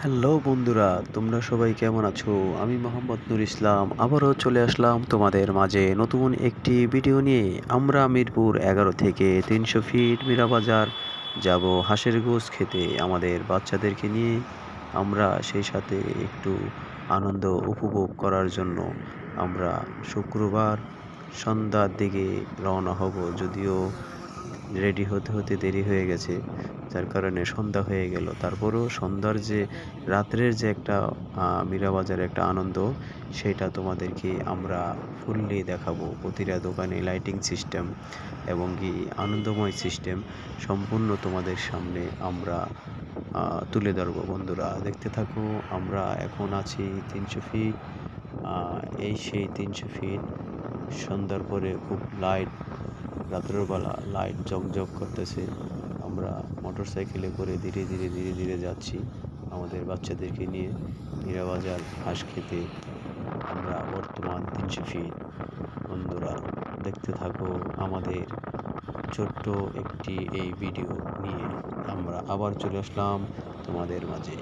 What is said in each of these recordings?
Hello বন্ধুরা, তোমরা সবাই কেমন আছো? আমি মোহাম্মদ নুর ইসলাম আবারও চলে আসলাম তোমাদের মাঝে নতুন একটি ভিডিও নিয়ে। আমরা মিরপুর 11 থেকে 300 ফিট মীরাবাজার যাব হাঁসের গোশত খেতে আমাদের বাচ্চাদেরকে নিয়ে। আমরা সেই সাথে একটু আনন্দ উপভোগ করার জন্য আমরা শুক্রবার সন্ধ্যার দিকে রওনা হব। যদিও রেডি হতে হতে দেরি হয়ে গেছে, যার কারণে সন্ধ্যা হয়ে গেল। তারপরেও সন্ধ্যার যে রাত্রের যে একটা মীরাবাজারের একটা আনন্দ, সেটা তোমাদেরকে আমরা ফুললি দেখাবো। প্রতিটা দোকানে লাইটিং সিস্টেম এবং কি আনন্দময় সিস্টেম সম্পূর্ণ তোমাদের সামনে আমরা তুলে ধরবো। বন্ধুরা দেখতে থাকো। আমরা এখন আছি 300 ফিট। এই সেই 300 ফিট। সন্ধ্যার পরে খুব লাইট, রাতের বেলা লাইট ঝকঝক করতেছে। আমরা মোটরসাইকেলে করে ধীরে ধীরে ধীরে ধীরে যাচ্ছি আমাদের বাচ্চাদেরকে নিয়ে মীরাবাজার হাঁস খেতে। আমরা বর্তমান 300 ফিট। বন্ধুরা দেখতে থাকো আমাদের ছোট্ট একটি এই ভিডিও নিয়ে। আমরা আবার চলে আসলাম তোমাদের মাঝে।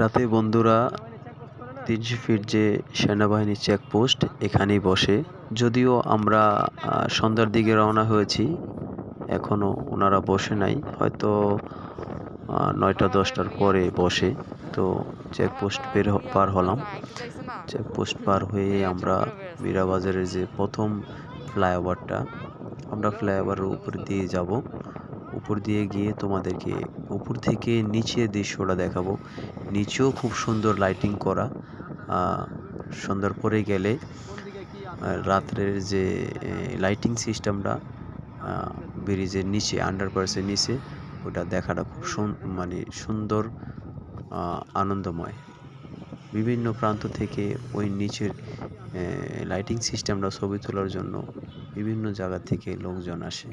রাতে বন্ধুরা 300 ফিট যে সেনাবাহিনী চেকপোস্ট এখানেই বসে। যদিও আমরা সন্ধ্যার দিকে রওনা হয়েছি, এখনো ওনারা বসে নাই, হয়তো 9টা 10টার পরে বসে। তো চেকপোস্ট পার হলাম। চেকপোস্ট পার হয়ে আমরা মীরাবাজারের যে প্রথম ফ্লাইওভারটা, আমরা ফ্লাইওভারের উপর দিয়ে যাব। উপর দিয়ে গিয়ে তোমাদেরকে উপর থেকে নিচের দৃশ্যটা দেখাবো। নিচেও খুব সুন্দর লাইটিং করা। সন্ধ্যার পরে গেলে রাত্রের যে লাইটিং সিস্টেমটা ব্রিজের নিচে, আন্ডারপাসের নিচে, ওটা দেখাটা খুব মানে সুন্দর, আনন্দময়। বিভিন্ন প্রান্ত থেকে ওই নিচের লাইটিং সিস্টেমটা ছবি তোলার জন্য বিভিন্ন জায়গা থেকে লোকজন আসে।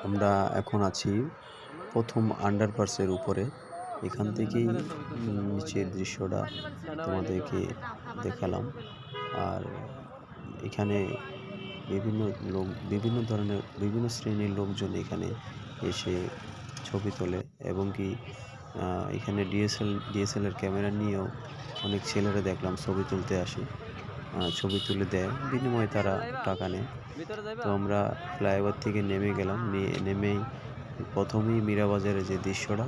আমরা এখন আছি প্রথম আন্ডারপাসের উপরে। এখান থেকেই নিচের দৃশ্যটা তোমাদেরকে দেখালাম। আর এখানে বিভিন্ন লোক, বিভিন্ন ধরনের, বিভিন্ন শ্রেণীর লোকজন এখানে এসে ছবি তোলে এবং কি এখানে ডিএসএলআর ক্যামেরা নিয়েও অনেক ছেলেরা দেখলাম ছবি তুলতে আসে। ছবি তুলে দেয়, বিনিময়ে তারা টাকা নেয়। তো আমরা ফ্লাইওভার থেকে নেমে গেলাম। নেমেই প্রথমেই মীরাবাজারের যে দৃশ্যটা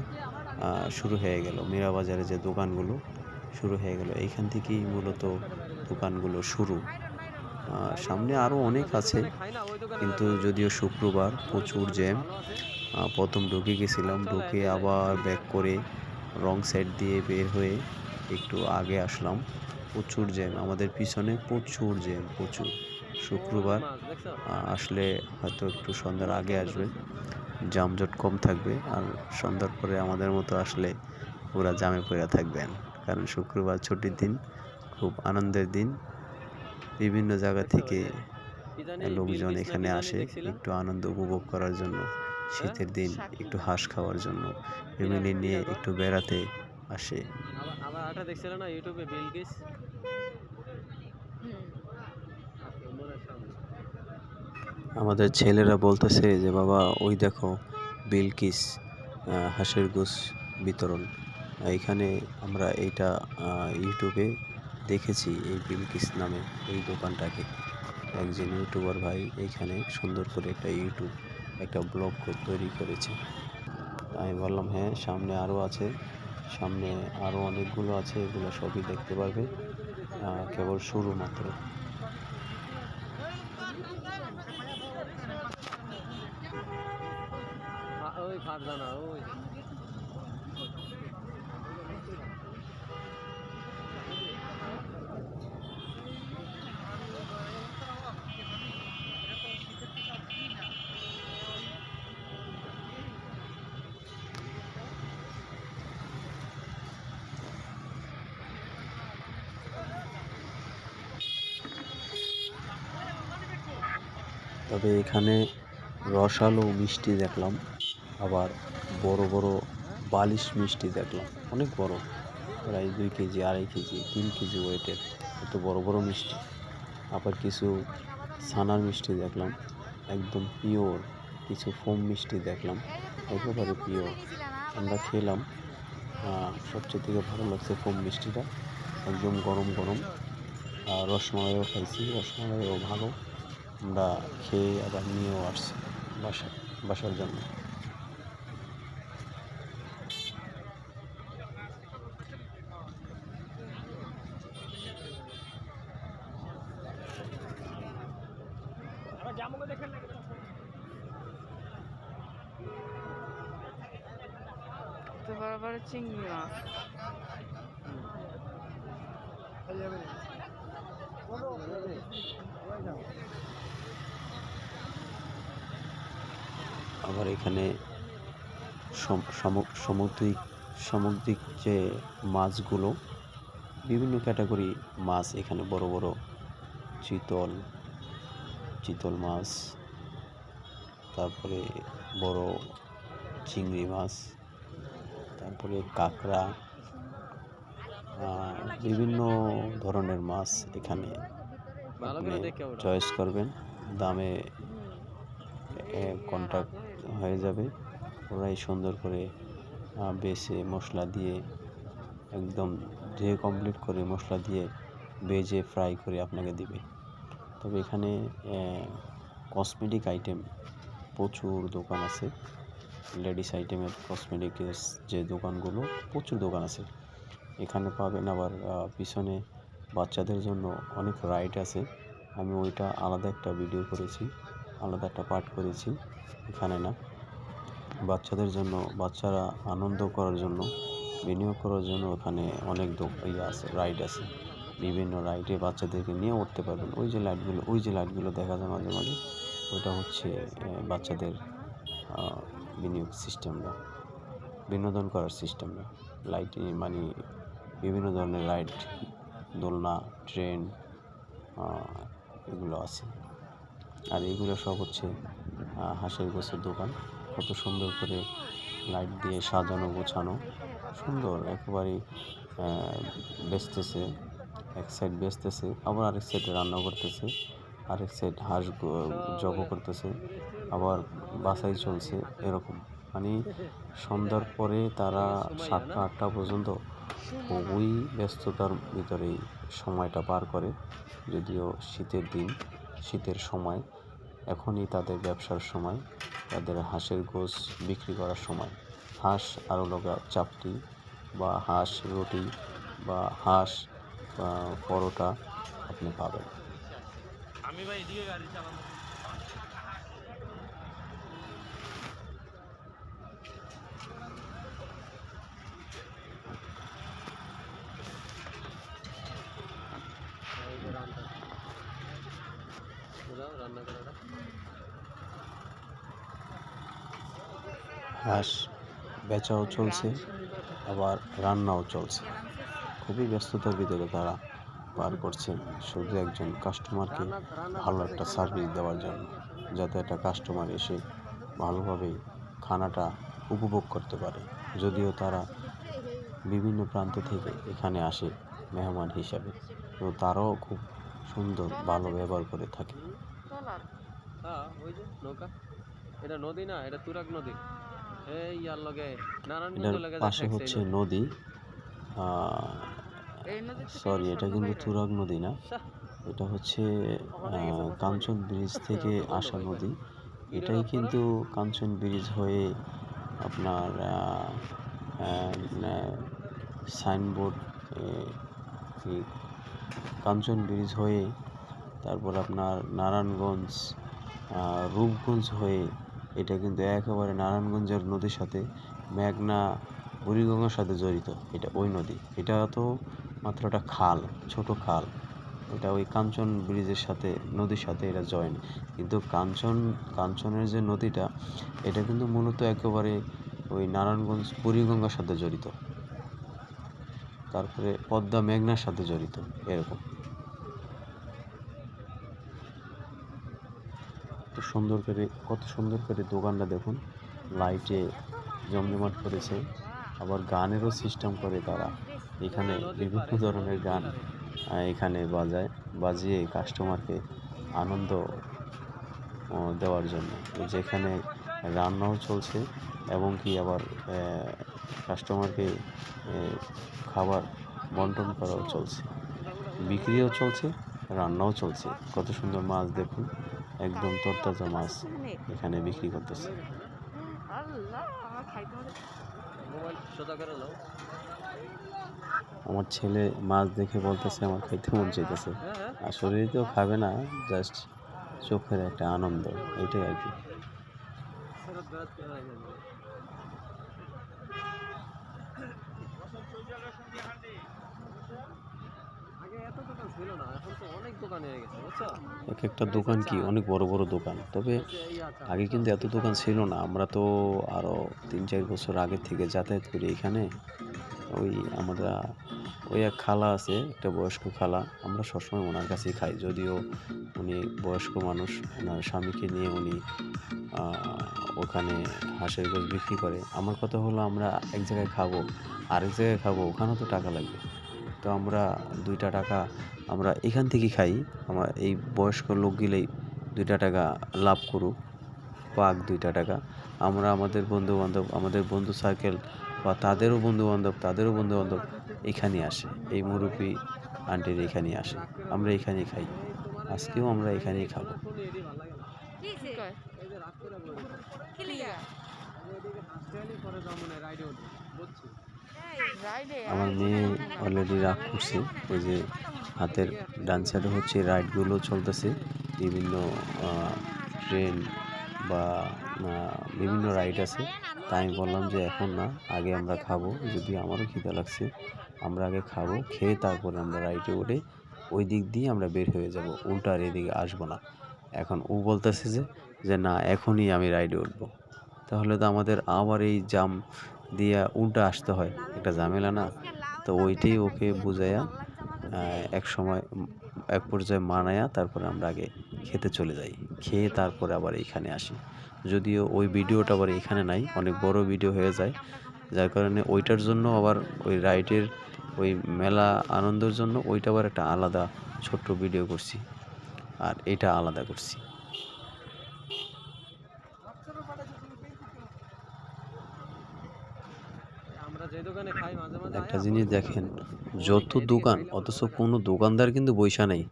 শুরু হয়ে গেল। মীরাবাজারে যে দোকানগুলো শুরু হয়ে গেল, এইখান থেকেই মূলত দোকানগুলো শুরু। সামনে আরও অনেক আছে, কিন্তু যদিও শুক্রবার প্রচুর জ্যাম। প্রথম ঢুকে গেছিলাম, ঢুকে আবার ব্যাক করে রং সাইড দিয়ে বের হয়ে একটু আগে আসলাম। প্রচুর জ্যাম, আমাদের পিছনে প্রচুর জ্যাম, প্রচুর। শুক্রবার আসলে হয়তো একটু সন্ধ্যার আগে আসবে, যানজট কম থাকবে। আর সন্ধ্যার পরে আমাদের মতো আসলে পুরা জামে পড়ে থাকবেন, কারণ শুক্রবার ছুটির দিন, খুব আনন্দের দিন। বিভিন্ন জায়গা থেকে লোকজন এখানে আসে একটু আনন্দ উপভোগ করার জন্য, শীতের দিন একটু হাঁস খাওয়ার জন্য, ফ্যামিলি নিয়ে একটু বেড়াতে আসে। আমাদের ছেলেরা বলতেছে যে বাবা ওই দেখো বিলকিস হাঁসের গোশ বিতরণ। এখানে আমরা এইটা ইউটিউবে দেখেছি, এই বিলকিস নামে এই দোকানটাকে। একজন ইউটিউবার ভাই এইখানে সুন্দর করে একটা ব্লগ তৈরি করেছে। আমি বললাম হ্যাঁ, সামনে আরও আছে, সামনে আরও অনেকগুলো আছে, এগুলো সবই দেখতে পারবে, কেবল শুরু মাত্র। ওই খাটদানা ওই তবে এখানে রসালো মিষ্টি দেখলাম, আবার বড় বড় বালিশ মিষ্টি দেখলাম, অনেক বড়, প্রায় 2 কেজি, 2.5 কেজি, 3 কেজি ওয়েটের, এত বড় বড় মিষ্টি। আবার কিছু ছানার মিষ্টি দেখলাম, একদম পিওর। কিছু ফোম মিষ্টি দেখলাম, একেবারে পিওর। আমরা খেলাম, সবচেয়ে থেকে ভালো লাগছে ফোম মিষ্টিটা, একদম গরম গরম। রসমালাইও খাইছি, রসমালাইও ভালো। আমরা খেয়ে আবার নিয়েও আসছি বাসার জন্য। বড় চিংড়ি মাছ। আবার এখানে সামুদ্রিক যে মাছগুলো, বিভিন্ন ক্যাটাগরি মাছ এখানে, বড় বড় চিতল মাছ, তারপরে বড় চিংড়ি মাছ, তারপরে কাঁকড়া, বিভিন্ন ধরনের মাছ এখানে আপনি চয়েস করবেন। দামে কন্ট্যাক্ট হয়ে যাবে, ওরাই সুন্দর করে বেছে মশলা দিয়ে একদম ধুয়ে কমপ্লিট করে মশলা দিয়ে ভেজে ফ্রাই করে আপনাকে দিবে। তবে এখানে কসমেটিক আইটেম প্রচুর দোকান আছে, লেডিস আইটেমের কসমেটিকের যে দোকানগুলো, প্রচুর দোকান আছে এখানে পাবেন। আবার পিছনে বাচ্চাদের জন্য অনেক রাইড আছে, আমি ওইটা আলাদা একটা ভিডিও করেছি, আলাদা একটা পার্ট করেছি, এখানে না। বাচ্চাদের জন্য, বাচ্চারা আনন্দ করার জন্য, বিনিয়োগ করার জন্য ওখানে অনেক আছে, রাইড আছে। বিভিন্ন রাইডে বাচ্চাদেরকে নিয়ে উঠতে পারবেন। ওই যে লাইটগুলো দেখা যায় মাঝে মাঝে, ওইটা হচ্ছে বাচ্চাদের বিনিয়োগ সিস্টেমটা, বিনোদন করার সিস্টেমটা। লাইট মানে বিভিন্ন ধরনের রাইড, দোলনা, ট্রেন, এগুলো আছে। আর এগুলো সব হচ্ছে হাঁসের গোছের দোকান। কত সুন্দর করে লাইট দিয়ে সাজানো গোছানো, সুন্দর একেবারেই বেচতেছে। এক সাইড বেচতেছে, আবার আরেক সাইডে রান্না করতেছে, আরেক সাইড হাঁস জব করতেছে, আবার বাছাই চলছে, এরকম। মানে সন্ধ্যার পরে তারা 7টা-8টা পর্যন্ত খুবই ব্যস্ততার ভিতরেই সময়টা পার করে। যদিও শীতের দিন, শীতের সময়, এখনই তাদের ব্যবসার সময়, তাদের হাঁসের গোশ বিক্রি করার সময়। হাঁস আরও লগা চাপটি বা হাঁস রুটি বা হাঁস পরোটা আপনি পাবেন। আমি ভাই এদিকে গাড়ি চালাবো। রান্না করাটা হাঁস বেচাও চলছে, আবার রান্নাও চলছে। খুবই ব্যস্ততার ভিতরে তারা পার করছে, শুধু একজন কাস্টমারকে ভালো একটা সার্ভিস দেওয়ার জন্য, যাতে একটা কাস্টমার এসে ভালোভাবে খানাটা উপভোগ করতে পারে। যদিও তারা বিভিন্ন প্রান্ত থেকে এখানে আসে মেহমান হিসাবে, তো তারাও খুব সুন্দর ভালো ব্যবহার করে থাকে। হ্যাঁ, ওই যে নৌকা, এটা নদী না, এটা তুরাগ নদী। এই ইয়ার লগে নারায়ণগঞ্জ এটার লগে পাশে হচ্ছে নদী, সরি, এটা কিন্তু তুরাগ নদী না, এটা হচ্ছে কাঞ্চন ব্রিজ থেকে আসা নদী। এটাই কিন্তু কাঞ্চন ব্রিজ হয়ে আপনার সাইনবোর্ড, কাঞ্চন ব্রিজ হয়ে তারপর আপনার নারায়ণগঞ্জ, রূপগঞ্জ হয়ে, এটা কিন্তু একেবারে নারায়ণগঞ্জের নদীর সাথে, মেঘনা বুড়িগঙ্গার সাথে জড়িত। এটা ওই নদী, এটা তো মাত্র একটা খাল, ছোট খাল। এটা ওই কাঞ্চন ব্রিজের সাথে, নদীর সাথে এটা জয়েন। কিন্তু কাঞ্চনের যে নদীটা, এটা কিন্তু মূলত একেবারে ওই নারায়ণগঞ্জ বুড়িগঙ্গার সাথে জড়িত, তারপরে পদ্মা মেঘনার সাথে জড়িত, এরকম। তো কত সুন্দর করে দোকানটা দেখুন, লাইটে জমজমাট করেছে, আবার গানেরও সিস্টেম করে তারা। এখানে বিভিন্ন ধরনের গান এখানে বাজিয়ে কাস্টমারকে আনন্দ দেওয়ার জন্য। যেখানে রান্নাও চলছে এবং কি আবার কাস্টমারকে খাবার বন্টন করাও চলছে, বিক্রিও চলছে, রান্নাও চলছে। কত সুন্দর মাছ দেখুন, একদম তরতাজা মাছ এখানে বিক্রি করতেছে। আমার ছেলে মাছ দেখে বলতেছে আমার খাইতে মন চাইতেছে। আসলে তো খাবে না, জাস্ট চোখের একটা আনন্দ, এটাই আর কি। এক একটা দোকান কি অনেক বড় বড় দোকান, তবে আগে কিন্তু এত দোকান ছিল না। আমরা তো আরো 3-4 বছর আগে থেকে যাতায়াত করি এখানে। আমরা এক খালা আছে, একটা বয়স্ক খালা, আমরা সবসময় ওনার কাছেই খাই। যদিও উনি বয়স্ক মানুষ, ওনার স্বামীকে নিয়ে উনি ওখানে হাঁসের গোশ বিক্রি করে। আমার কথা হলো আমরা এক জায়গায় খাবো, আরেক জায়গায় খাবো, ওখানেও তো টাকা লাগবে। তো আমরা 2টা টাকা আমরা এখান থেকেই খাই। আমার এই বয়স্ক লোকগুলোই 2টা টাকা লাভ করুক, পাক 2টা টাকা। আমরা আমাদের বন্ধুবান্ধব, আমাদের বন্ধু সার্কেল বা তাদেরও বন্ধুবান্ধব এখানেই আসে, এই মুরব্বি আন্টির এখানেই আসে, আমরা এখানেই খাই। আজকেও আমরা এখানেই খাবো। আমার মেয়ে অলরেডি রাগ করছে, ওই যে হাতের ডান সাইডে হচ্ছে রাইডগুলো চলতেছে, বিভিন্ন ট্রেন বা বিভিন্ন রাইড আছে। তাই আমি বললাম যে এখন না, আগে আমরা খাবো, যদিও আমারও খিদে লাগছে, আমরা আগে খাবো, খেয়ে তারপরে আমরা রাইডে উঠে ওই দিক দিয়ে আমরা বের হয়ে যাব, উল্টা আর এদিকে আসবো না। এখন ও বলতেছে যে না, এখনই আমি রাইডে উঠবো। তাহলে তো আমাদের আবার এই জাম দিয়ে উল্টা আসতে হয়, একটা ঝামেলা না? তো ওইটাই ওকে বুঝাইয়া এক পর্যায়ে মানায়া তারপরে আমরা আগে খেতে চলে যাই, খেয়ে তারপরে আবার এইখানে আসি। যদিও ওই ভিডিওটা আবার এখানে নাই, অনেক বড় ভিডিও হয়ে যায়, যার কারণে ওইটার জন্য আবার ওই রাইডের ওই মেলা আনন্দের জন্য ওইটা আবার একটা আলাদা ছোট্ট ভিডিও করছি, আর এটা আলাদা করছি। একটা জিনিস দেখেন, যত দোকান অথচ কোনো দোকানদার কিন্তু বইসা নাই,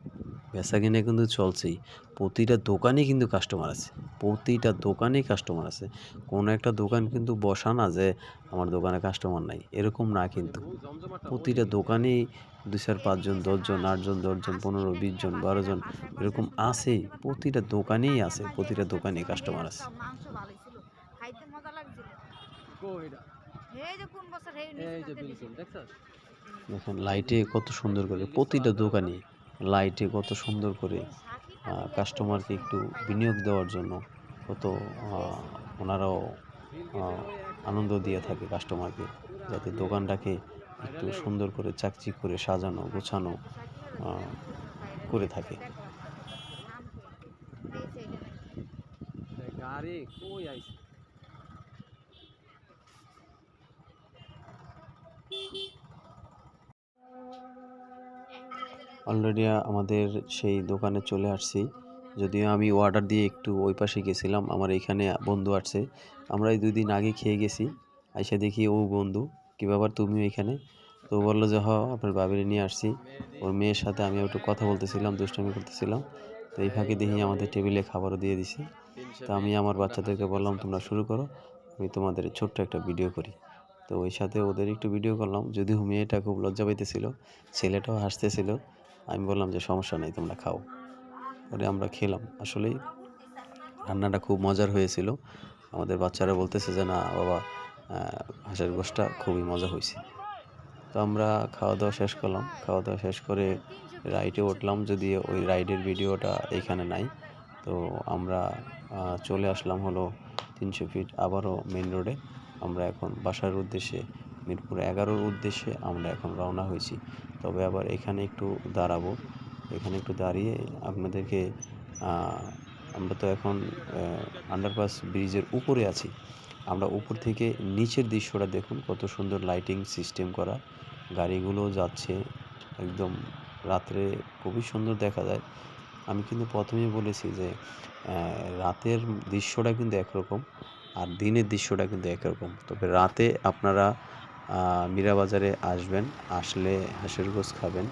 বেচাকেনা কিন্তু চলছেই। প্রতিটা দোকানেই কিন্তু কাস্টমার আছে, কোনো একটা দোকান কিন্তু বসা না যে আমার দোকানে কাস্টমার নাই, এরকম না কিন্তু। প্রতিটা দোকানেই 2-4-5 জন, 10 জন, 8 জন, 10 জন, 15, 20 জন, 12 জন এরকম আছেই। প্রতিটা দোকানেই আছে, প্রতিটা দোকানেই কাস্টমার আছে। দেখেন লাইটে কত সুন্দর করে, প্রতিটা দোকানে লাইটে কত সুন্দর করে কাস্টমারকে একটু বিনিয়োগ দেওয়ার জন্য কত ওনারাও আনন্দ দিয়ে থাকে কাস্টমারকে, যাতে দোকানটাকে একটু সুন্দর করে চাকচিক করে সাজানো গোছানো করে থাকে। অলরেডি আমাদের সেই দোকানে চলে আসছি, যদিও আমি অর্ডার দিয়ে একটু ওই পাশে গেছিলাম, আমার এখানে বন্ধু আসছে, আমরা এই 2 দিন আগে খেয়ে গেছি, আইসা দেখি ও বন্ধু, কী ব্যাপার তুমিও এখানে? তো বললো যে আপনার বাবিরে নিয়ে আসছি। ওর মেয়ের সাথে আমি একটু কথা বলতেছিলাম, দুষ্টামি করতেছিলাম, তো এই ফাঁকে দেখি আমাদের টেবিলে খাবারও দিয়ে দিছে। তো আমি আমার বাচ্চাদেরকে বললাম তোমরা শুরু করো, আমি তোমাদের ছোট্ট একটা ভিডিও করি। তো ওই সাথে ওদের একটু ভিডিও করলাম, যদিও মেয়েটা খুব লজ্জা পাইতেছিল, ছেলেটাও হাসতেছিল। আমি বললাম যে সমস্যা নেই, তোমরা খাও। পরে আমরা খেলাম। আসলেই রান্নাটা খুব মজার হয়েছিল। আমাদের বাচ্চারা বলতেছে যে না বাবা, হাঁসের গোশটা খুবই মজা হয়েছে। তো আমরা খাওয়া দাওয়া শেষ করলাম, খাওয়া দাওয়া শেষ করে রাইডে উঠলাম, যদিও ওই রাইডের ভিডিওটা এইখানে নাই। তো আমরা চলে আসলাম হলো 300 ফিট আবারও মেন রোডে। আমরা এখন বাসার উদ্দেশ্যে, মিরপুর 11-র উদ্দেশ্যে আমরা এখন রওনা হয়েছি। তবে আবার এখানে একটু দাঁড়াবো, এখানে একটু দাঁড়িয়ে আপনাদেরকে আমরা তো এখন আন্ডারপাস ব্রিজের উপরে আছি। আমরা উপর থেকে নিচের দৃশ্যটা দেখুন, কত সুন্দর লাইটিং সিস্টেম করা। গাড়িগুলো যাচ্ছে একদম রাত্রে, খুবই সুন্দর দেখা যায়। আমি কিন্তু প্রথমেই বলেছি যে রাতের দৃশ্যটা কিন্তু একরকম আর দিনের দৃশ্যটা কিন্তু একরকম। তবে রাতে আপনারা মীরা বাজারে আসবেন, আসলে হাঁসের গোশ খাবেন।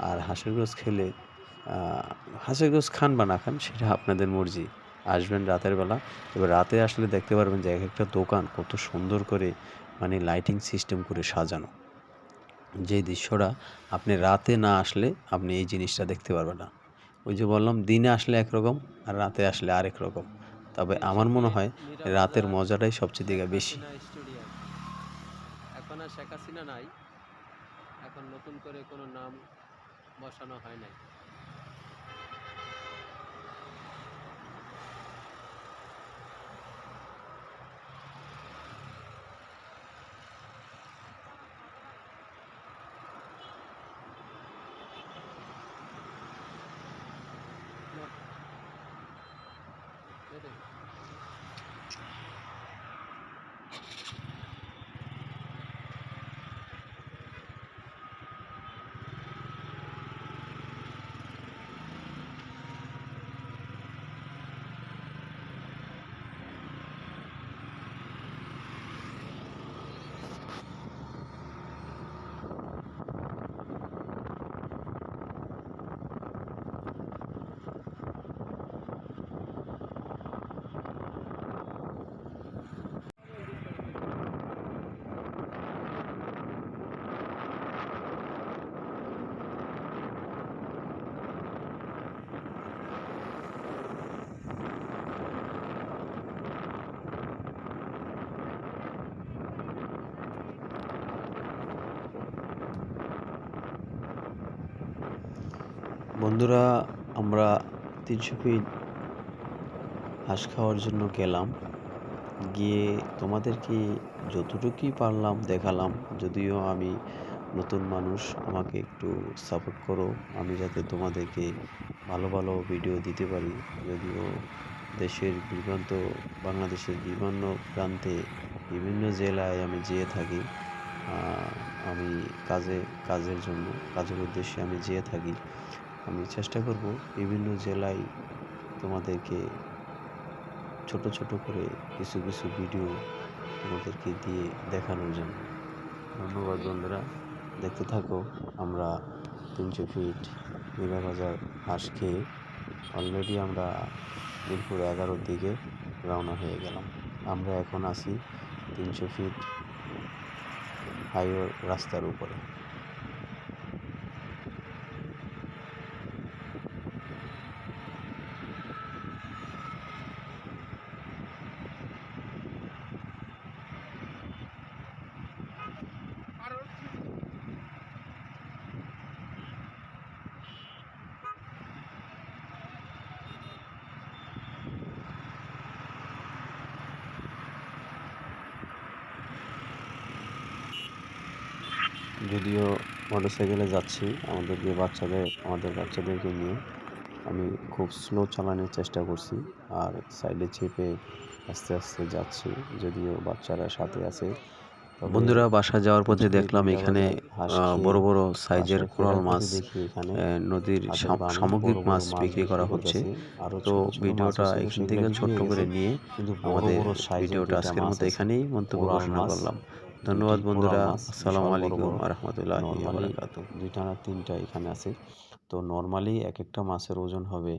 আর হাঁসের গোশ খেলে হাঁসের গোশ খান বা না খান সেটা আপনাদের মর্জি। আসবেন রাতের বেলা। তবে রাতে আসলে দেখতে পারবেন যে একেকটা দোকান কত সুন্দর করে মানে লাইটিং সিস্টেম করে সাজানো। যে দৃশ্যটা আপনি রাতে না আসলে আপনি এই জিনিসটা দেখতে পারবেন না। ওই যে বললাম, দিনে আসলে একরকম আর রাতে আসলে আরেক রকম। তবে আমার মনে হয় রাতের মজাটাই সবচেয়ে বেশি। স্টেডিয়াম এখন আর শেখ হাসিনা নাই, এখন নতুন করে কোনো নাম বসানো হয় নাই। বন্ধুরা, আমরা 300 ফিট হাঁস খাওয়ার জন্য গেলাম। গিয়ে তোমাদেরকে যতটুকুই পারলাম দেখালাম। যদিও আমি নতুন মানুষ, আমাকে একটু সাপোর্ট করো, আমি যাতে তোমাদেরকে ভালো ভালো ভিডিও দিতে পারি। যদিও দেশের বাংলাদেশের বিভিন্ন প্রান্তে, বিভিন্ন জেলায় আমি যেয়ে থাকি। আমি কাজের জন্য, কাজের উদ্দেশ্যে আমি যেয়ে থাকি। আমি চেষ্টা করব বিভিন্ন জেলায় তোমাদেরকে ছোট ছোট করে কিছু কিছু ভিডিও তোমাদেরকে দিয়ে দেখানোর জন্য। ধন্যবাদ বন্ধুরা, দেখতে থাকো। আমরা 300 ফিট মীরা বাজার হাঁস খেয়ে অলরেডি আমরা মিরপুর 11-র দিকে রওনা হয়ে গেলাম। আমরা এখন আছি 300 ফিট হাইওয়ে রাস্তার উপরে। যদিও মোটরসাইকেলে যাচ্ছি আমাদের বাচ্চাদেরকে নিয়ে, আমি খুব স্লো চালানোর চেষ্টা করছি আর সাইডে চেপে আস্তে আস্তে যাচ্ছি, যদিও বাচ্চারা সাথে আছে। বন্ধুরা, বাসা যাওয়ার পথে দেখলাম এখানে বড় বড় সাইজের কোরাল মাছ, নদীর সামুদ্রিক মাছ বিক্রি করা হচ্ছে। তো ভিডিওটা এখান থেকে ছোট্ট করে নিয়ে আমাদের ভিডিওটা আজকের মতো এখানেই মন্তব্য ঘোষণা করলাম। ধন্যবাদ বন্ধুরা, আসসালামু আলাইকুম ওয়া রাহমাতুল্লাহি ওয়া বারাকাতুহু। 2টা না 3টা এখানে আছে। তো নর্মালি এক একটা মাছের ওজন হবে